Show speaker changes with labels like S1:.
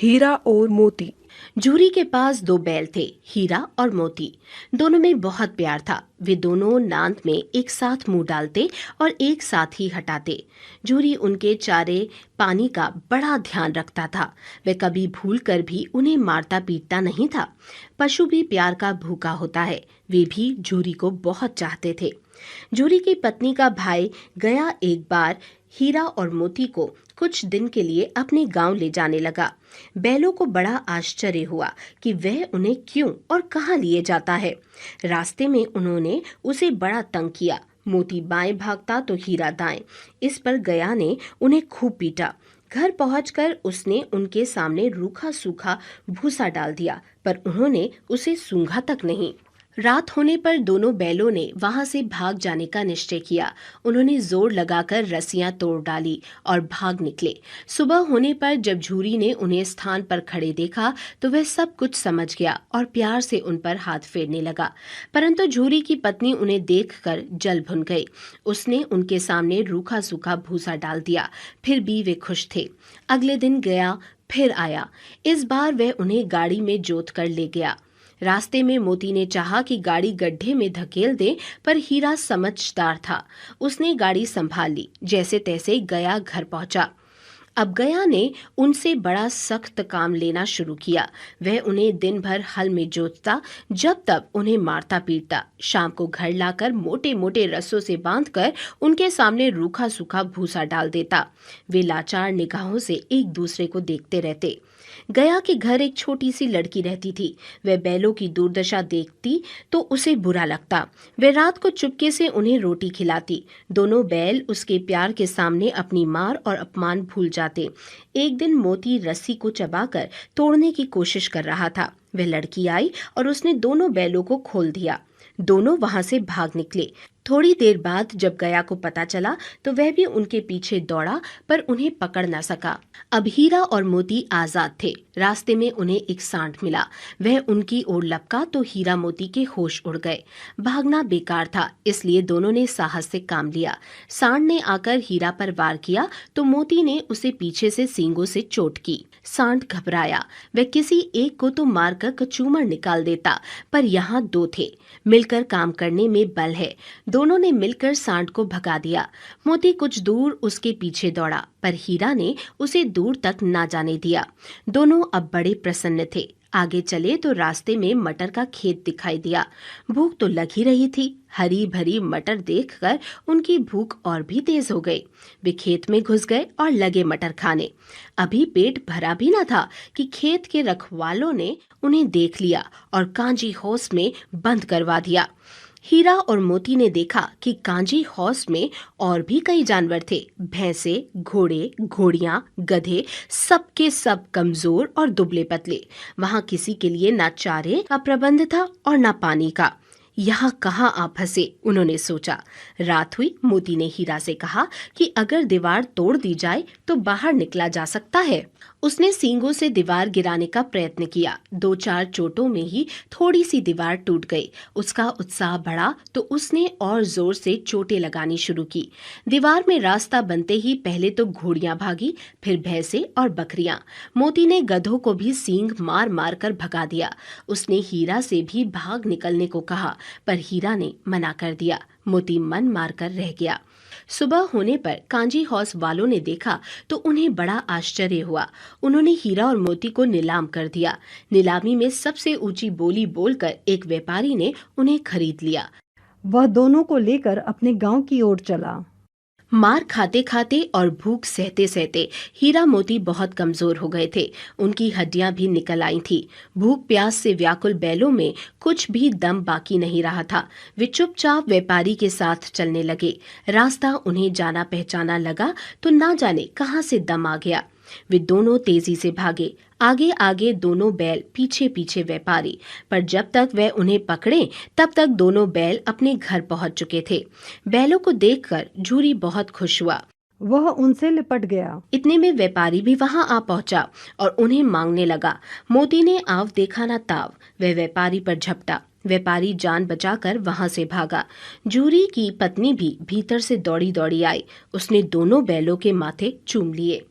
S1: हीरा और मोती।
S2: झूरी के पास दो बैल थे, हीरा और मोती। दोनों में बहुत प्यार था। वे दोनों नांद में एक साथ मुंह डालते और एक साथ ही हटाते। झूरी उनके चारे पानी का बड़ा ध्यान रखता था। वह कभी भूल कर भी उन्हें मारता पीटता नहीं था। पशु भी प्यार का भूखा होता है। वे भी झूरी को बहुत चाहते थे। झूरी की पत्नी का भाई गया एक बार हीरा और मोती को कुछ दिन के लिए अपने गांव ले जाने लगा। बैलों को बड़ा आश्चर्य हुआ कि वह उन्हें क्यों और कहां लिए जाता है। रास्ते में उन्होंने उसे बड़ा तंग किया। मोती बाएं भागता तो हीरा दाएं। इस पर गया ने उन्हें खूब पीटा। घर पहुंचकर उसने उनके सामने रूखा सूखा भूसा डाल दिया, पर उन्होंने उसे सूंघा तक नहीं। रात होने पर दोनों बैलों ने वहां से भाग जाने का निश्चय किया। उन्होंने जोर लगाकर रस्सियां तोड़ डाली और भाग निकले। सुबह होने पर जब झूरी ने उन्हें स्थान पर खड़े देखा तो वह सब कुछ समझ गया और प्यार से उन पर हाथ फेरने लगा। परंतु झूरी की पत्नी उन्हें देखकर जल भुन गई। उसने उनके सामने रूखा सूखा भूसा डाल दिया। फिर भी वे खुश थे। अगले दिन गया फिर आया। इस बार वह उन्हें गाड़ी में जोत कर ले गया। रास्ते में मोती ने चाहा कि गाड़ी गड्ढे में धकेल दे, पर हीरा समझदार था। उसने गाड़ी संभाल ली। जैसे तैसे गया घर पहुंचा। अब गया ने उनसे बड़ा सख्त काम लेना शुरू किया। वह उन्हें दिन भर हल में जोतता, जब तक उन्हें मारता पीटता। शाम को घर लाकर मोटे मोटे रस्सों से बांधकर उनके सामने रूखा सूखा भूसा डाल देता। वे लाचार निगाहों से एक दूसरे को देखते रहते। गया के घर एक छोटी सी लड़की रहती थी। वह बैलों की दुर्दशा देखती तो उसे बुरा लगता। वह रात को चुपके से उन्हें रोटी खिलाती। दोनों बैल उसके प्यार के सामने अपनी मार और अपमान भूल जाते। एक दिन मोती रस्सी को चबाकर तोड़ने की कोशिश कर रहा था। वह लड़की आई और उसने दोनों बैलों को खोल दिया। दोनों वहां से भाग निकले। थोड़ी देर बाद जब गया को पता चला तो वह भी उनके पीछे दौड़ा, पर उन्हें पकड़ न सका। अब हीरा और मोती आजाद थे। रास्ते में उन्हें एक सांड मिला। वह उनकी ओर लपका तो हीरा मोती के होश उड़ गए। भागना बेकार था, इसलिए दोनों ने साहस से काम लिया। सांड ने आकर हीरा पर वार किया तो मोती ने उसे पीछे से सींगों से चोट की। सांड घबराया। वह किसी एक को तो मारकर कचूमर निकाल देता, पर यहाँ दो थे। मिलकर काम करने में बल है। दोनों ने मिलकर सांड को भगा दिया। मोती कुछ दूर उसके पीछे दौड़ा, पर हीरा ने उसे दूर तक ना जाने दिया। दोनों अब बड़े प्रसन्न थे। आगे चले तो रास्ते में मटर का खेत दिखाई दिया। भूख तो लग ही रही थी। हरी भरी मटर देखकर उनकी भूख और भी तेज हो गई। वे खेत में घुस गए और लगे मटर खाने। अभी पेट भरा भी न था कि खेत के रखवालों ने उन्हें देख लिया और कांजी हौस में बंद करवा दिया। हीरा और मोती ने देखा कि कांजी हौस में और भी कई जानवर थे। भैंसे, घोड़े, घोड़ियां, गधे, सब के सब कमजोर और दुबले पतले। वहां किसी के लिए ना चारे का प्रबंध था और ना पानी का। यहाँ कहाँ आप फंसे, उन्होंने सोचा। रात हुई। मोती ने हीरा से कहा कि अगर दीवार तोड़ दी जाए तो बाहर निकला जा सकता है। उसने सींगों से दीवार गिराने का प्रयत्न किया। दो चार चोटों में ही थोड़ी सी दीवार टूट गई। उसका उत्साह बढ़ा तो उसने और जोर से चोटें लगानी शुरू की। दीवार में रास्ता बनते ही पहले तो घोड़ियां भागी, फिर भैंसे और बकरियां। मोती ने गधों को भी सींग मार मार कर भगा दिया। उसने हीरा से भी भाग निकलने को कहा, पर हीरा ने मना कर दिया। मोती मन मारकर रह गया। सुबह होने पर कांजी हौस वालों ने देखा तो उन्हें बड़ा आश्चर्य हुआ। उन्होंने हीरा और मोती को नीलाम कर दिया। नीलामी में सबसे ऊंची बोली बोलकर एक व्यापारी ने उन्हें खरीद लिया।
S1: वह दोनों को लेकर अपने गांव की ओर चला।
S2: मार खाते खाते और भूख सहते सहते हीरा मोती बहुत कमजोर हो गए थे। उनकी हड्डियां भी निकल आई थी। भूख प्यास से व्याकुल बैलों में कुछ भी दम बाकी नहीं रहा था। वे चुपचाप व्यापारी के साथ चलने लगे। रास्ता उन्हें जाना पहचाना लगा तो ना जाने कहां से दम आ गया। वे दोनों तेजी से भागे। आगे आगे दोनों बैल, पीछे पीछे व्यापारी। पर जब तक वह उन्हें पकड़े तब तक दोनों बैल अपने घर पहुंच चुके थे। बैलों को देखकर झूरी बहुत खुश हुआ।
S1: वह उनसे लिपट गया।
S2: इतने में व्यापारी भी वहां आ पहुंचा और उन्हें मांगने लगा। मोती ने आव देखा ना ताव। वह व्यापारी पर झपटा। व्यापारी जान बचाकर वहां से भागा। झूरी की पत्नी भी भीतर से दौड़ी दौड़ी आई। उसने दोनों बैलों के माथे चूम लिए।